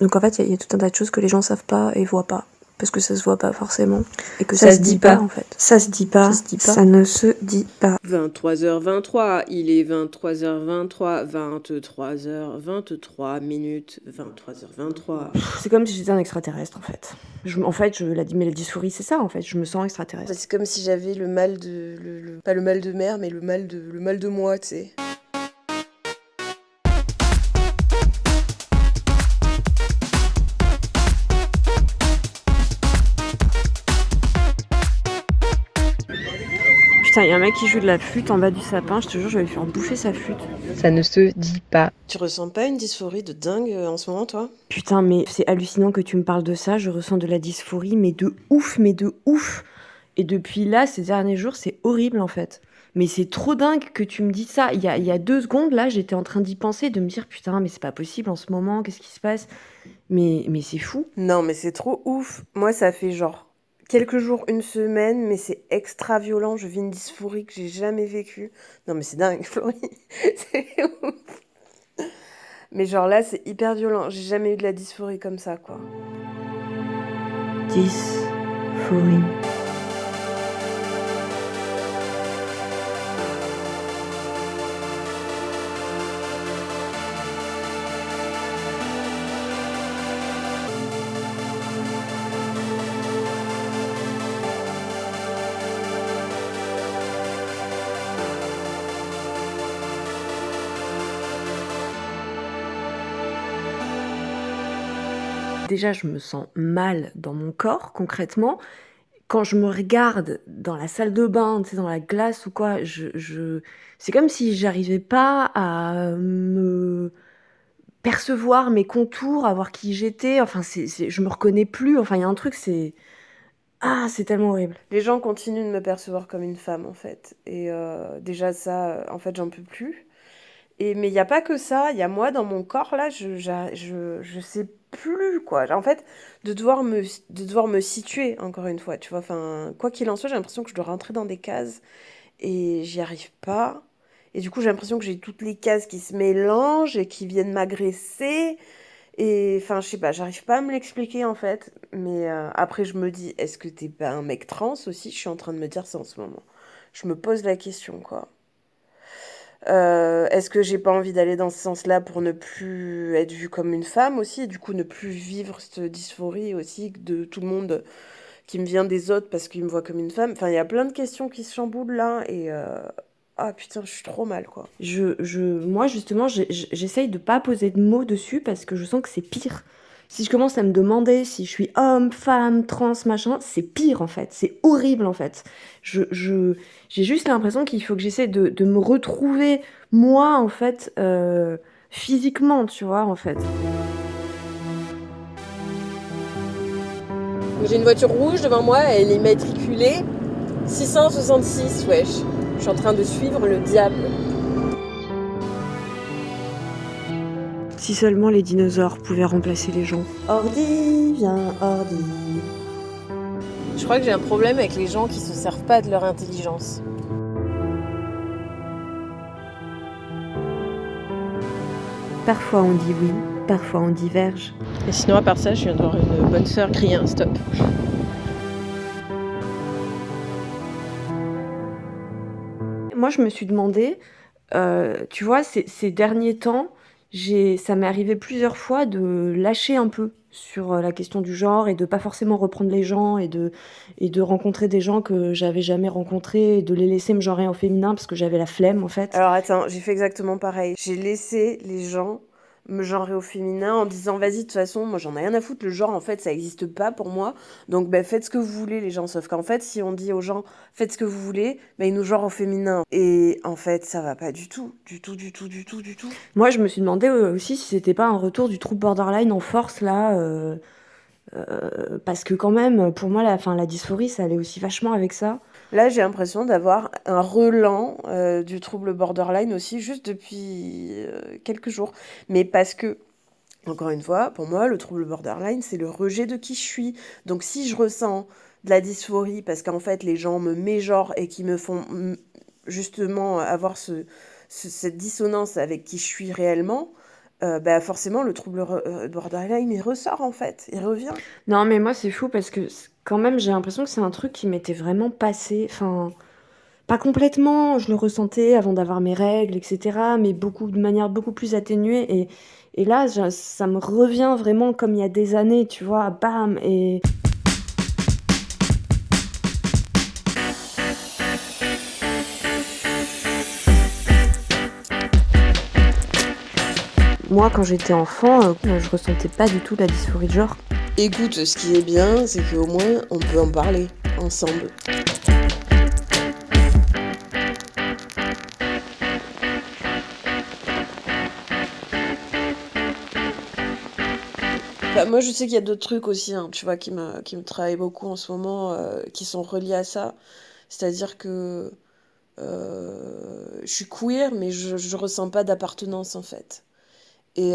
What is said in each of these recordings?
Donc en fait, il y a tout un tas de choses que les gens savent pas et voient pas. Parce que ça se voit pas forcément. Et que ça se dit pas en fait. Ça se dit pas. Ça ne se dit pas. 23h23, il est 23h23, 23h23 minutes, 23h23. C'est comme si j'étais un extraterrestre en fait. La dysphorie, c'est ça en fait, je me sens extraterrestre. C'est comme si j'avais le mal de... pas le mal de mer, mais le mal de moi, tu sais. Putain, il y a un mec qui joue de la flûte en bas du sapin, je te jure, je vais lui faire bouffer sa flûte. Ça ne se dit pas. Tu ressens pas une dysphorie de dingue en ce moment, toi? Putain, mais c'est hallucinant que tu me parles de ça, je ressens de la dysphorie, mais de ouf, mais de ouf. Et depuis là, ces derniers jours, c'est horrible en fait. Mais c'est trop dingue que tu me dises ça. Il y a 2 secondes, là, j'étais en train d'y penser, de me dire, putain, mais c'est pas possible en ce moment, qu'est-ce qui se passe? Mais c'est fou. Non, mais c'est trop ouf. Moi, ça fait genre quelques jours, une semaine, mais c'est extra violent. Je vis une dysphorie que j'ai jamais vécue. Non, mais c'est dingue, Florie. C'est ouf. Mais genre là, c'est hyper violent. J'ai jamais eu de la dysphorie comme ça, quoi. Dysphorie. Déjà, je me sens mal dans mon corps, concrètement. Quand je me regarde dans la salle de bain, tu sais, dans la glace ou quoi, c'est comme si j'arrivais pas à me percevoir mes contours, à voir qui j'étais. Enfin, je me reconnais plus. Enfin, il y a un truc, c'est... Ah, c'est tellement horrible. Les gens continuent de me percevoir comme une femme, en fait. Et déjà, ça, en fait, j'en peux plus. Mais il n'y a pas que ça. Il y a moi, dans mon corps, là, je sais plus, quoi. En fait, de devoir me situer, encore une fois, tu vois. Enfin, quoi qu'il en soit, j'ai l'impression que je dois rentrer dans des cases. Et j'y arrive pas. Et du coup, j'ai l'impression que j'ai toutes les cases qui se mélangent et qui viennent m'agresser. Et enfin, je sais pas, j'arrive pas à me l'expliquer en fait. Mais après, je me dis, est-ce que t'es pas un mec trans aussi? Je suis en train de me dire ça en ce moment. Je me pose la question, quoi. Est-ce que j'ai pas envie d'aller dans ce sens-là pour ne plus être vue comme une femme aussi, et du coup ne plus vivre cette dysphorie aussi de tout le monde qui me vient des autres parce qu'ils me voient comme une femme. Enfin, il y a plein de questions qui se chamboulent là et ah putain, je suis trop mal quoi. Moi, justement, j'essaye de pas poser de mots dessus parce que je sens que c'est pire. Si je commence à me demander si je suis homme, femme, trans, machin, c'est pire en fait. C'est horrible en fait. J'ai juste l'impression qu'il faut que j'essaie de me retrouver moi en fait, physiquement, tu vois, en fait. J'ai une voiture rouge devant moi, elle est immatriculée 666, wesh. Je suis en train de suivre le diable. Si seulement les dinosaures pouvaient remplacer les gens. Ordi, viens, ordi. Je crois que j'ai un problème avec les gens qui se servent pas de leur intelligence. Parfois on dit oui, parfois on diverge. Et sinon, à part ça, je viens de voir une bonne sœur crier un stop. Moi, je me suis demandé, tu vois, ces derniers temps, ça m'est arrivé plusieurs fois de lâcher un peu sur la question du genre et de pas forcément reprendre les gens et de rencontrer des gens que j'avais jamais rencontrés et de les laisser me genrer en féminin parce que j'avais la flemme en fait. Alors attends, j'ai fait exactement pareil. J'ai laissé les gens me genrer au féminin en disant vas-y de toute façon moi j'en ai rien à foutre, le genre en fait ça existe pas pour moi, donc ben faites ce que vous voulez les gens, sauf qu'en fait si on dit aux gens faites ce que vous voulez, ben ils nous genrent au féminin et en fait ça va pas du tout. Moi je me suis demandé aussi si c'était pas un retour du trouble borderline en force là, parce que quand même pour moi la dysphorie ça allait aussi vachement avec ça. Là, j'ai l'impression d'avoir un relent du trouble borderline aussi, juste depuis quelques jours. Mais parce que, encore une fois, pour moi, le trouble borderline, c'est le rejet de qui je suis. Donc, si je ressens de la dysphorie, parce qu'en fait, les gens me mégenrent et qui me font justement avoir cette dissonance avec qui je suis réellement, forcément, le trouble borderline, il ressort, en fait. Il revient. Non, mais moi, c'est fou parce que quand même, j'ai l'impression que c'est un truc qui m'était vraiment passé. Enfin, pas complètement, je le ressentais avant d'avoir mes règles, etc. Mais de manière beaucoup plus atténuée. Et là, ça me revient vraiment comme il y a des années, tu vois, bam. Et moi, quand j'étais enfant, je ressentais pas du tout la dysphorie de genre. Écoute, ce qui est bien, c'est qu'au moins, on peut en parler ensemble. Bah, moi, je sais qu'il y a d'autres trucs aussi, hein, tu vois, qui me travaillent beaucoup en ce moment, qui sont reliés à ça. C'est-à-dire que je suis queer, mais je ressens pas d'appartenance, en fait. Et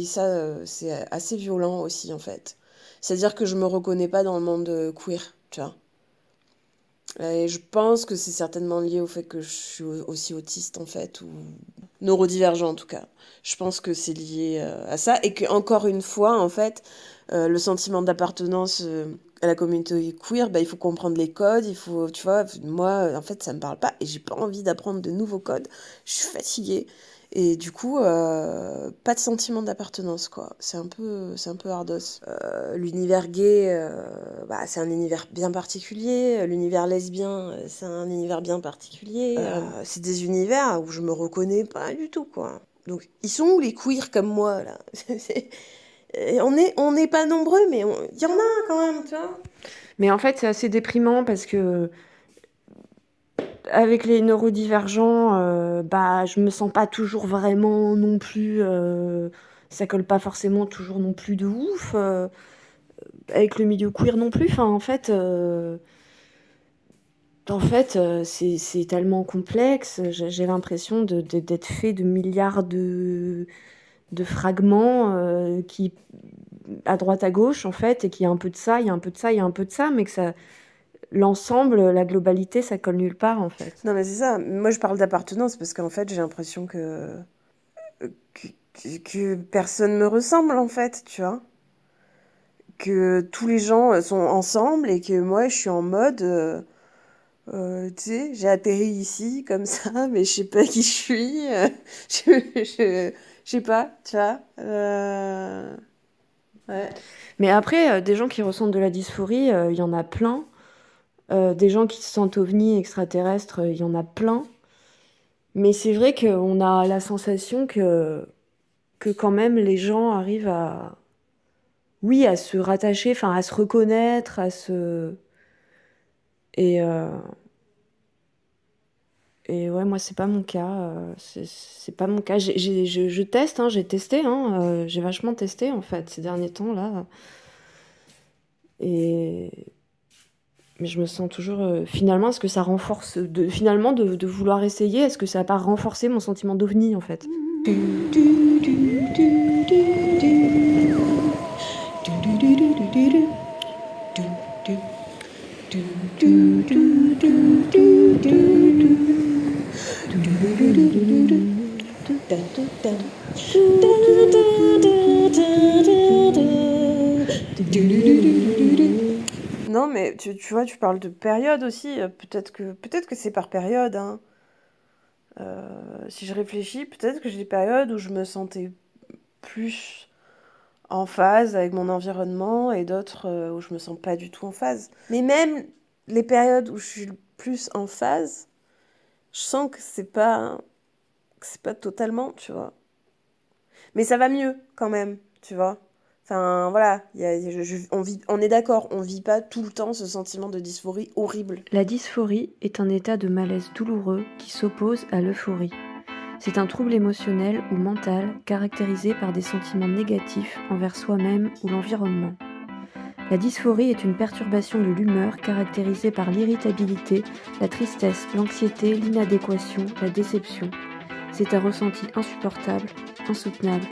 ça, c'est assez violent aussi, en fait. C'est-à-dire que je me reconnais pas dans le monde queer, tu vois. Et je pense que c'est certainement lié au fait que je suis aussi autiste, en fait, ou neurodivergent, en tout cas. Je pense que c'est lié à ça. Et que encore une fois, en fait, le sentiment d'appartenance à la communauté queer, bah, il faut comprendre les codes, il faut, tu vois, moi, en fait, ça me parle pas et j'ai pas envie d'apprendre de nouveaux codes. Je suis fatiguée. Et du coup, pas de sentiment d'appartenance, quoi. C'est un peu hardos. L'univers gay, c'est un univers bien particulier. L'univers lesbien, c'est un univers bien particulier. C'est des univers où je me reconnais pas du tout, quoi. Donc, ils sont où les queers comme moi, là? Et on n'est pas nombreux, mais il y en a quand même, tu vois. Mais en fait, c'est assez déprimant parce que avec les neurodivergents, je me sens pas toujours vraiment non plus. Ça colle pas forcément toujours non plus de ouf. Avec le milieu queer non plus. Enfin, c'est tellement complexe. J'ai l'impression d'être fait de milliards de fragments qui à droite à gauche en fait, et qu'il y a un peu de ça, il y a un peu de ça, il y a un peu de ça, mais que ça l'ensemble, la globalité, ça colle nulle part en fait. Non, mais c'est ça. Moi, je parle d'appartenance parce qu'en fait, j'ai l'impression que personne me ressemble, en fait, tu vois. Que tous les gens sont ensemble et que moi, je suis en mode... tu sais, j'ai atterri ici, comme ça, mais je sais pas qui je suis. Je sais pas, tu vois. Ouais. Mais après, des gens qui ressentent de la dysphorie, il y en a plein. Des gens qui se sentent ovnis, extraterrestres, il y en a plein. Mais c'est vrai qu'on a la sensation que quand même les gens arrivent à se rattacher, enfin à se reconnaître, et ouais, moi c'est pas mon cas, c'est pas mon cas. Je teste, hein, j'ai testé, hein, j'ai vachement testé en fait ces derniers temps là, mais je me sens toujours finalement, est-ce que ça renforce de vouloir essayer, est-ce que ça a pas renforcé mon sentiment d'ovni en fait? Non, mais tu vois, tu parles de période aussi. Peut-être que c'est par période, hein. Si je réfléchis, peut-être que j'ai des périodes où je me sentais plus en phase avec mon environnement et d'autres où je me sens pas du tout en phase. Mais même les périodes où je suis plus en phase, je sens que c'est pas totalement, tu vois. Mais ça va mieux quand même, tu vois. Enfin, voilà, on est d'accord, on vit pas tout le temps ce sentiment de dysphorie horrible. La dysphorie est un état de malaise douloureux qui s'oppose à l'euphorie. C'est un trouble émotionnel ou mental caractérisé par des sentiments négatifs envers soi-même ou l'environnement. La dysphorie est une perturbation de l'humeur caractérisée par l'irritabilité, la tristesse, l'anxiété, l'inadéquation, la déception. C'est un ressenti insupportable, insoutenable.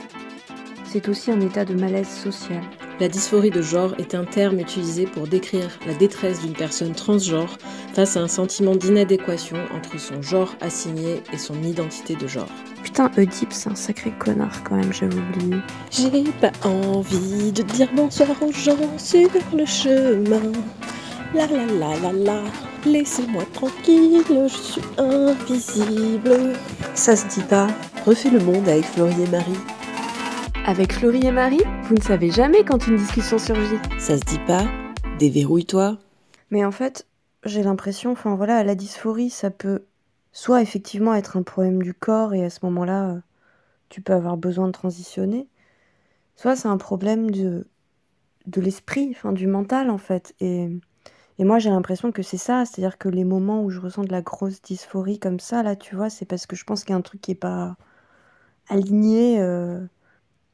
C'est aussi un état de malaise social. La dysphorie de genre est un terme utilisé pour décrire la détresse d'une personne transgenre face à un sentiment d'inadéquation entre son genre assigné et son identité de genre. Putain, Oedipe, c'est un sacré connard quand même, j'avais oublié. J'ai pas envie de dire bonsoir aux gens sur le chemin. La la la la la, laissez-moi tranquille, je suis invisible. Ça se dit pas. Refais le monde avec Florie et Marie. Avec Florie et Marie, vous ne savez jamais quand une discussion surgit. Ça se dit pas, déverrouille-toi. Mais en fait, j'ai l'impression, enfin voilà, la dysphorie, ça peut soit effectivement être un problème du corps et à ce moment-là, tu peux avoir besoin de transitionner, soit c'est un problème de l'esprit, enfin du mental en fait. Et moi j'ai l'impression que c'est ça, c'est-à-dire que les moments où je ressens de la grosse dysphorie comme ça, là tu vois, c'est parce que je pense qu'il y a un truc qui est pas aligné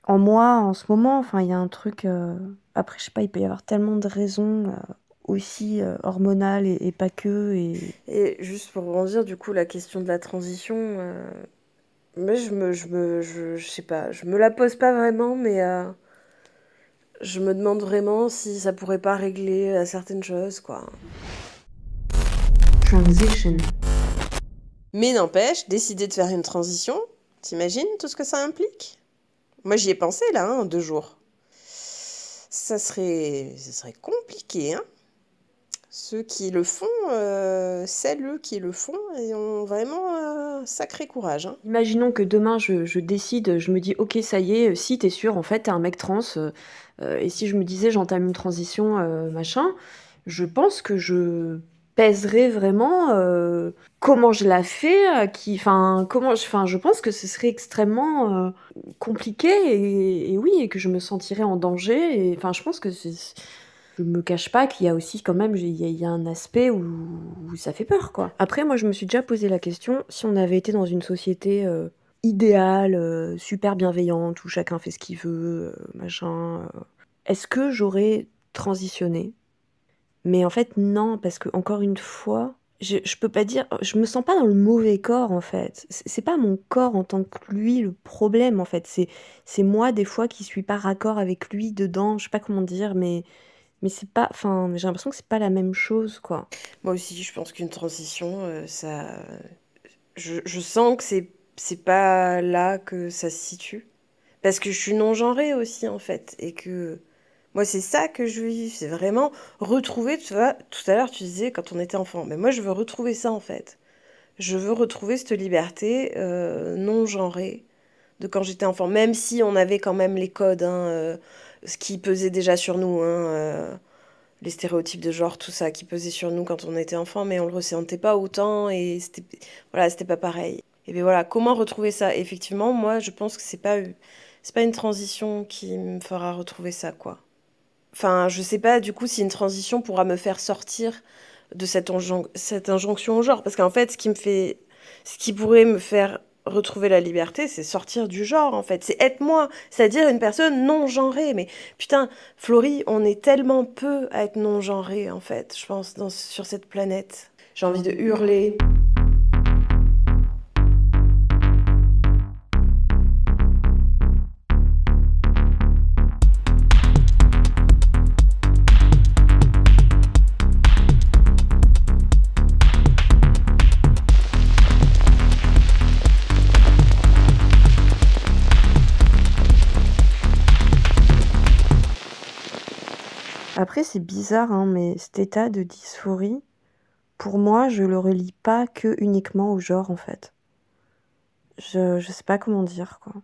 en moi en ce moment. Enfin il y a un truc, après je sais pas, il peut y avoir tellement de raisons aussi hormonales et pas que. Et juste pour rebondir, du coup, la question de la transition, moi je sais pas, je me la pose pas vraiment, mais je me demande vraiment si ça pourrait pas régler certaines choses, quoi. Transition. Mais n'empêche, décider de faire une transition, t'imagines tout ce que ça implique? Moi j'y ai pensé là, 2 jours. Ça serait compliqué, hein. Ceux qui le font, celles qui le font, et ont vraiment un sacré courage, hein. Imaginons que demain je décide, je me dis ok ça y est, si t'es sûr en fait t'es un mec trans, et si je me disais j'entame une transition machin, je pense que je pèserais vraiment comment je la fais, je pense que ce serait extrêmement compliqué et oui et que je me sentirais en danger et enfin je pense que je me cache pas qu'il y a aussi quand même il y a un aspect où ça fait peur quoi. Après moi je me suis déjà posé la question si on avait été dans une société idéale, super bienveillante où chacun fait ce qu'il veut, machin, est-ce que j'aurais transitionné? Mais en fait non parce que encore une fois je peux pas dire, je me sens pas dans le mauvais corps en fait. C'est pas mon corps en tant que lui le problème en fait. C'est moi des fois qui suis pas raccord avec lui dedans. Je sais pas comment dire, mais c'est pas, enfin j'ai l'impression que c'est pas la même chose quoi. Moi aussi, je pense qu'une transition, je sens que c'est pas là que ça se situe. Parce que je suis non-genrée aussi, en fait. Et que moi, c'est ça que je veux vivre. C'est vraiment retrouver, tu vois, tout à l'heure, tu disais quand on était enfant. Mais moi, je veux retrouver ça, en fait. Je veux retrouver cette liberté non-genrée de quand j'étais enfant. Même si on avait quand même les codes, hein, ce qui pesait déjà sur nous, hein, les stéréotypes de genre, tout ça, qui pesait sur nous quand on était enfant, mais on le ressentait pas autant et c'était pas pareil. Et bien voilà, comment retrouver ça? Et effectivement, moi, je pense que c'est pas une transition qui me fera retrouver ça, quoi. Enfin, je sais pas, du coup, si une transition pourra me faire sortir de cette injonction au genre. Parce qu'en fait, ce qui pourrait me faire retrouver la liberté, c'est sortir du genre, en fait. C'est être moi, c'est-à-dire une personne non genrée. Mais putain, Florie, on est tellement peu à être non genrée, en fait, je pense, sur cette planète. J'ai envie de hurler. Après c'est bizarre hein, mais cet état de dysphorie, pour moi je le relie pas que uniquement au genre en fait. Je sais pas comment dire quoi.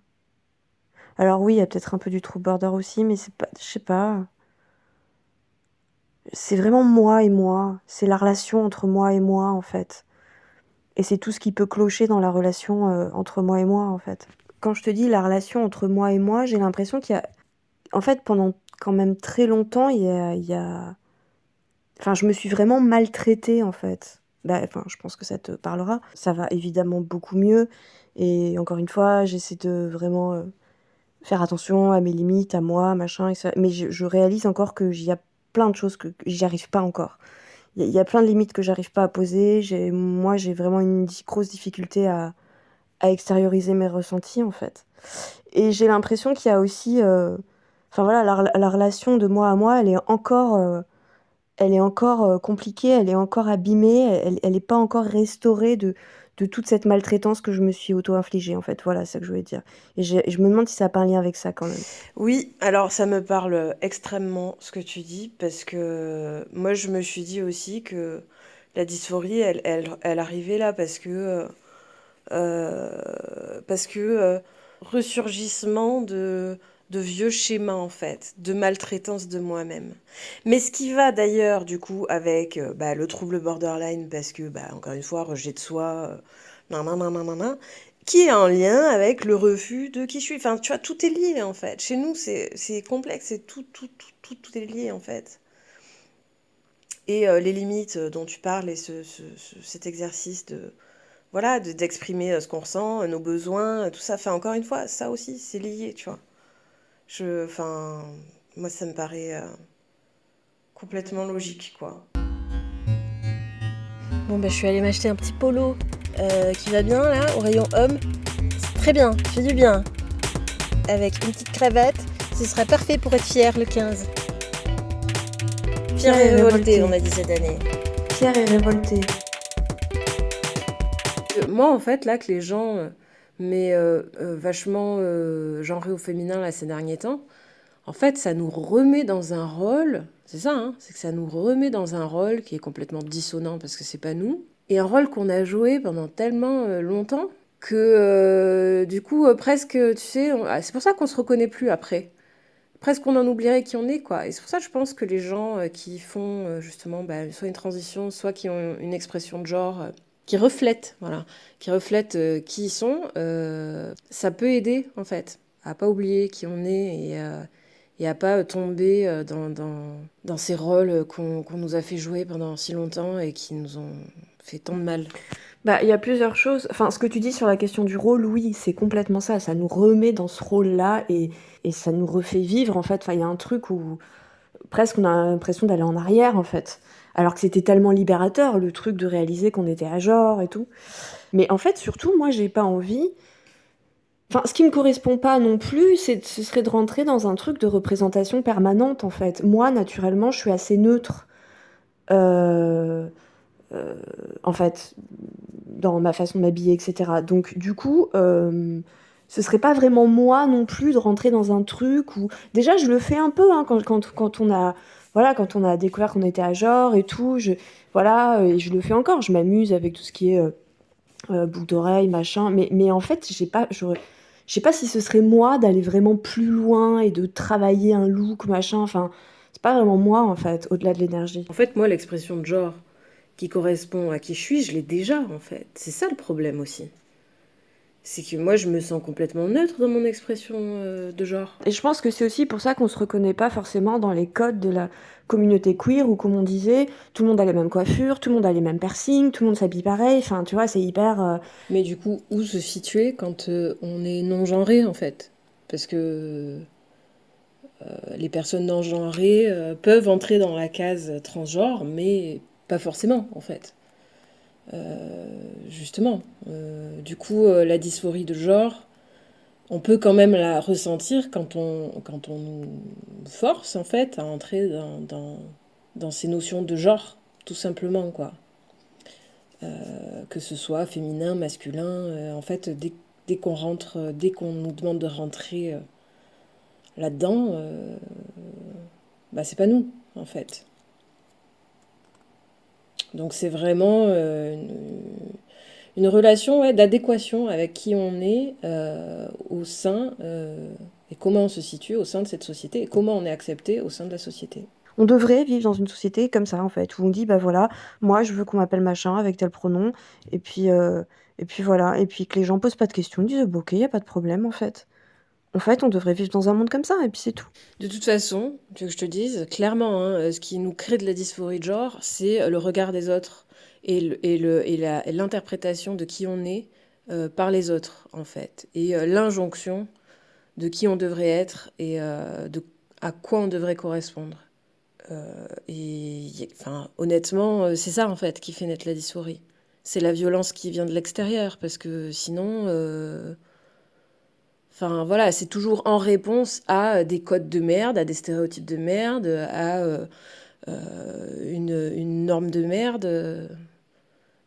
Alors oui, il y a peut-être un peu du trouble border aussi, mais c'est pas, je sais pas. C'est vraiment moi et moi. C'est la relation entre moi et moi en fait. Et c'est tout ce qui peut clocher dans la relation entre moi et moi en fait. Quand je te dis la relation entre moi et moi, j'ai l'impression qu'il y a, en fait, pendant quand même très longtemps, il y a... Enfin, je me suis vraiment maltraitée, en fait. Bah, enfin, je pense que ça te parlera. Ça va évidemment beaucoup mieux. Et encore une fois, j'essaie de vraiment faire attention à mes limites, à moi, machin. Et ça. Mais je réalise encore que y a plein de choses que j'y arrive pas encore. Il y a plein de limites que j'arrive pas à poser. Moi, j'ai vraiment une grosse difficulté à extérioriser mes ressentis, en fait. Et j'ai l'impression qu'il y a aussi... Enfin voilà, la relation de moi à moi, elle est encore compliquée, elle est encore abîmée, elle est pas encore restaurée de toute cette maltraitance que je me suis auto-infligée, en fait. Voilà, c'est ça que je voulais dire. Et je me demande si ça n'a pas un lien avec ça quand même. Oui, alors ça me parle extrêmement ce que tu dis, parce que moi je me suis dit aussi que la dysphorie, elle arrivait là parce que ressurgissement de vieux schémas en fait, de maltraitance de moi-même. Mais ce qui va d'ailleurs du coup avec le trouble borderline, parce que encore une fois, rejet de soi, nanana, qui est en lien avec le refus de qui je suis. Enfin, tu vois, tout est lié en fait. Chez nous, c'est complexe, c'est tout est lié en fait. Et les limites dont tu parles et cet exercice voilà, d'exprimer ce qu'on ressent, nos besoins, tout ça. Enfin, encore une fois, ça aussi, c'est lié, tu vois. Enfin, moi, ça me paraît complètement logique, quoi. Bon, je suis allée m'acheter un petit polo qui va bien, là, au rayon homme. C'est très bien, fait du bien. Avec une petite cravate, ce sera parfait pour être fière le 15. Fière et révoltée, on a dit cette année. Fière et révoltée. Moi, en fait, là, que les gens vachement genré au féminin là, ces derniers temps, en fait, ça nous remet dans un rôle, c'est ça, hein, c'est que ça nous remet dans un rôle qui est complètement dissonant parce que c'est pas nous, et un rôle qu'on a joué pendant tellement longtemps que du coup, presque, tu sais, c'est pour ça qu'on se reconnaît plus après. Presque on en oublierait qui on est, quoi. Et c'est pour ça que je pense que les gens qui font justement soit une transition, soit qui ont une expression de genre qui reflètent, voilà, qui reflètent qui ils sont, ça peut aider, en fait, à pas oublier qui on est et à pas tomber dans ces rôles qu'on nous a fait jouer pendant si longtemps et qui nous ont fait tant de mal. Il y a plusieurs choses. Enfin, ce que tu dis sur la question du rôle, oui, c'est complètement ça. Ça nous remet dans ce rôle-là et ça nous refait vivre, en fait. Enfin, il y a un truc où presque on a l'impression d'aller en arrière, en fait. Alors que c'était tellement libérateur, le truc de réaliser qu'on était à genre et tout. Mais en fait, surtout, moi, j'ai pas envie... Enfin, ce qui me correspond pas non plus, ce serait de rentrer dans un truc de représentation permanente, en fait. Moi, naturellement, je suis assez neutre. Euh, en fait, dans ma façon de m'habiller, etc. Donc, du coup, ce serait pas vraiment moi non plus de rentrer dans un truc où... Déjà, je le fais un peu, hein, quand on a... Voilà, quand on a découvert qu'on était à genre et tout, voilà, et je le fais encore, je m'amuse avec tout ce qui est boucle d'oreille, machin, mais en fait, je sais pas si ce serait moi d'aller vraiment plus loin et de travailler un look, machin, enfin, c'est pas vraiment moi, en fait, au-delà de l'énergie. En fait, moi, l'expression de genre qui correspond à qui je suis, je l'ai déjà, en fait. C'est ça le problème aussi. C'est que moi, je me sens complètement neutre dans mon expression de genre. Et je pense que c'est aussi pour ça qu'on se reconnaît pas forcément dans les codes de la communauté queer, où, comme on disait, tout le monde a les mêmes coiffures, tout le monde a les mêmes piercings, tout le monde s'habille pareil, enfin, tu vois, c'est hyper... Mais du coup, où se situer quand on est non-genré, en fait? Parce que les personnes non-genrées peuvent entrer dans la case transgenre, mais pas forcément, en fait. Justement. Du coup, la dysphorie de genre, on peut quand même la ressentir quand on nous force, en fait, à entrer dans ces notions de genre, tout simplement, quoi. Que ce soit féminin, masculin, en fait, dès qu'on rentre, dès qu'on nous demande de rentrer là-dedans, c'est pas nous, en fait. Donc c'est vraiment une relation d'adéquation avec qui on est au sein et comment on se situe au sein de cette société et comment on est accepté au sein de la société. On devrait vivre dans une société comme ça, en fait, où on dit, bah voilà, moi, je veux qu'on m'appelle machin avec tel pronom, et puis voilà, et puis que les gens posent pas de questions, ils disent, bah, ok, y a pas de problème, en fait. En fait, on devrait vivre dans un monde comme ça, et puis c'est tout. De toute façon, tu veux que je te dise, clairement, hein, ce qui nous crée de la dysphorie de genre, c'est le regard des autres et l'interprétation de qui on est par les autres, en fait. Et l'injonction de qui on devrait être et à quoi on devrait correspondre. Honnêtement, c'est ça, en fait, qui fait naître la dysphorie. C'est la violence qui vient de l'extérieur, parce que sinon... Enfin voilà, c'est toujours en réponse à des codes de merde, à des stéréotypes de merde, à une norme de merde.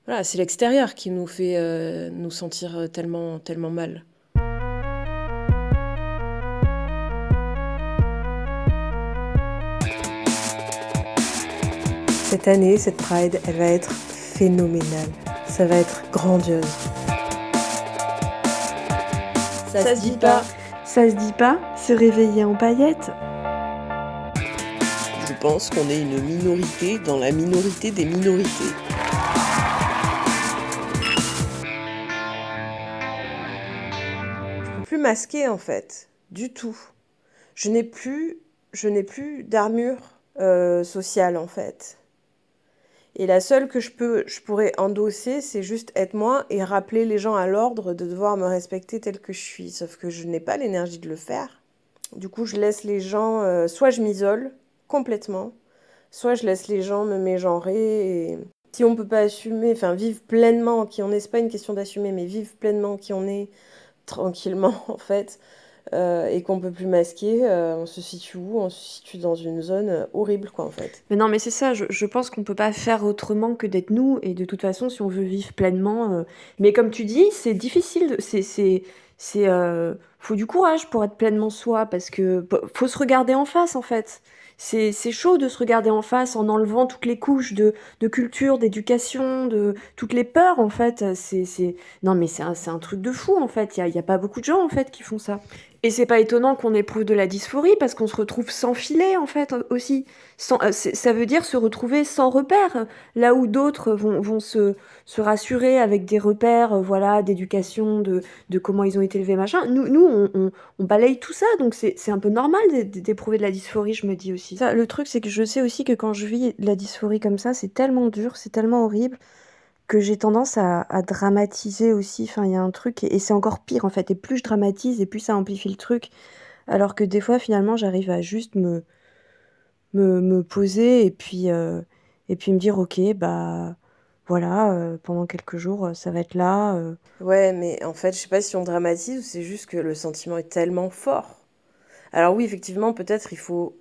Voilà, c'est l'extérieur qui nous fait nous sentir tellement, tellement mal. Cette année, cette Pride, elle va être phénoménale. Ça va être grandiose. Ça se dit pas. Ça se dit pas, se réveiller en paillettes. Je pense qu'on est une minorité dans la minorité des minorités. Je peux plus masquer en fait, du tout. Je n'ai plus d'armure sociale en fait. Et la seule que je pourrais endosser, c'est juste être moi et rappeler les gens à l'ordre de devoir me respecter telle que je suis. Sauf que je n'ai pas l'énergie de le faire. Du coup, je laisse les gens, soit je m'isole complètement, soit je laisse les gens me mégenrer. Et si on peut pas assumer, enfin vivre pleinement qui on est, c'est pas une question d'assumer, mais vivre pleinement qui on est, tranquillement en fait, et qu'on peut plus masquer, on se situe où? On se situe dans une zone horrible quoi en fait. Mais non, mais c'est ça, je pense qu'on peut pas faire autrement que d'être nous, et de toute façon, si on veut vivre pleinement. Mais comme tu dis, c'est difficile, faut du courage pour être pleinement soi, parce que faut se regarder en face en fait. C'est chaud de se regarder en face en enlevant toutes les couches de culture, d'éducation, de toutes les peurs en fait. Non, mais c'est un truc de fou en fait. Il y a pas beaucoup de gens en fait qui font ça. Et c'est pas étonnant qu'on éprouve de la dysphorie parce qu'on se retrouve sans filet en fait aussi. Ça veut dire se retrouver sans repère, là où d'autres vont se rassurer avec des repères, voilà, d'éducation, de comment ils ont été élevés, machin. Nous on balaye tout ça, donc c'est un peu normal d'éprouver de la dysphorie, je me dis aussi. Ça, le truc, c'est que je sais aussi que quand je vis de la dysphorie comme ça, c'est tellement dur, c'est tellement horrible, que j'ai tendance à dramatiser aussi. Enfin, il y a un truc, et c'est encore pire en fait. Et plus je dramatise, et plus ça amplifie le truc. Alors que des fois, finalement, j'arrive à juste me poser, et puis me dire, ok, bah voilà, pendant quelques jours, ça va être là. Ouais, mais en fait, je sais pas si on dramatise ou c'est juste que le sentiment est tellement fort. Alors oui, effectivement, peut-être il faut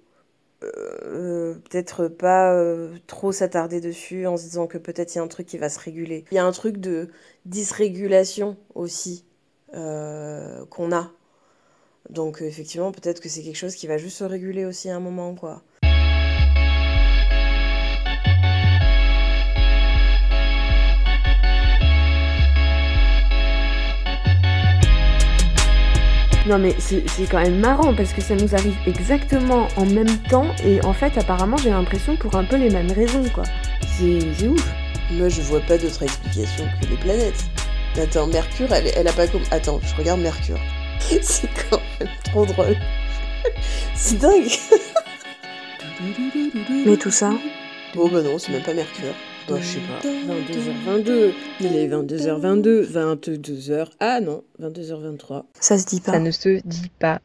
peut-être pas trop s'attarder dessus en se disant que peut-être il y a un truc qui va se réguler. Il y a un truc de dysrégulation aussi qu'on a. Donc effectivement, peut-être que c'est quelque chose qui va juste se réguler aussi à un moment, quoi. Non mais c'est quand même marrant parce que ça nous arrive exactement en même temps, et en fait apparemment j'ai l'impression pour un peu les mêmes raisons quoi. C'est ouf. Moi, je vois pas d'autre explication que les planètes. Attends, Mercure, elle a pas comme... Attends, je regarde Mercure. C'est quand même trop drôle. C'est dingue. Mais tout ça, Oh bah non, c'est même pas Mercure. Bah, je sais pas. 22h22. Il est 22h22. 22h... Ah non, 22h23. ça se dit pas. Ça ne se dit pas.